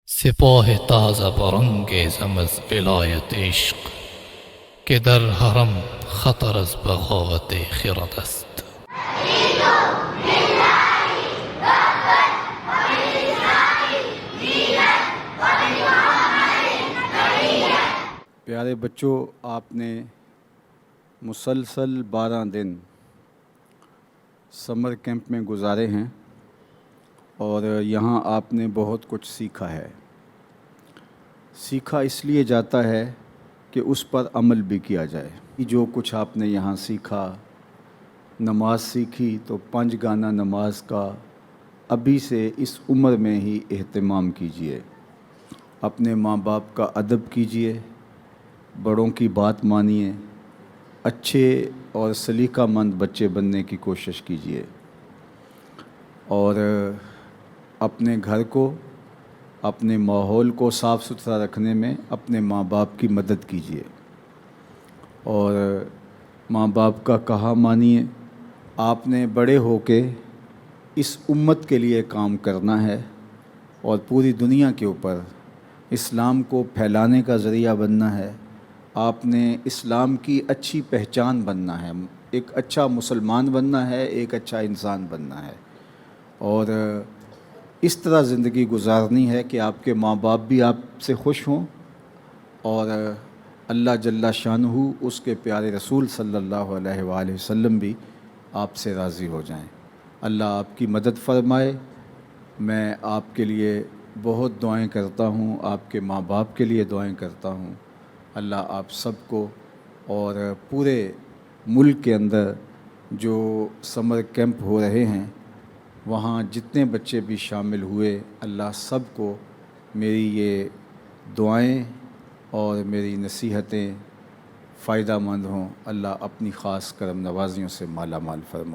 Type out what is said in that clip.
سپاه تازه برانگیزم از ولایت عشق که در حرم خطر از بغاوت خرد است. پیارے بچوں، آپ نے مسلسل 12 دن سمر کیمپ میں گزارے ہیں اور یہاں آپ نے بہت کچھ سیکھا ہے۔ سیکھا اس لیے جاتا ہے کہ اس پر عمل بھی کیا جائے۔ جو کچھ آپ نے یہاں سیکھا، نماز سیکھی تو 5 گانا نماز کا ابھی سے اس عمر میں ہی اہتمام کیجئے۔ اپنے ماں باپ کا ادب کیجئے، بڑوں کی بات مانیے، اچھے اور سلیقہ مند بچے بننے کی کوشش کیجئے، اور اپنے گھر کو، اپنے ماحول کو صاف ستھرا رکھنے میں اپنے ماں باپ کی مدد کیجئے، اور ماں باپ کا کہا مانیے۔ آپ نے بڑے ہو کے اس امت کے لیے کام کرنا ہے اور پوری دنیا کے اوپر اسلام کو پھیلانے کا ذریعہ بننا ہے۔ آپ نے اسلام کی اچھی پہچان بننا ہے، ایک اچھا مسلمان بننا ہے، ایک اچھا انسان بننا ہے، اور اس طرح زندگی گزارنی ہے کہ آپ کے ماں باپ بھی آپ سے خوش ہوں اور اللہ جل شانہ اس کے پیارے رسول صلی اللہ علیہ وآلہ وسلم بھی آپ سے راضی ہو جائیں۔ اللہ آپ کی مدد فرمائے۔ میں آپ کے لیے بہت دعائیں کرتا ہوں، آپ کے ماں باپ کے لیے دعائیں کرتا ہوں۔ اللہ آپ سب کو اور پورے ملک کے اندر جو سمر کیمپ ہو رہے ہیں وہاں جتنے بچے بھی شامل ہوئے، اللہ سب کو میری یہ دعائیں اور میری نصیحتیں فائدہ مند ہوں۔ اللہ اپنی خاص کرم نوازیوں سے مالا مال فرمائے۔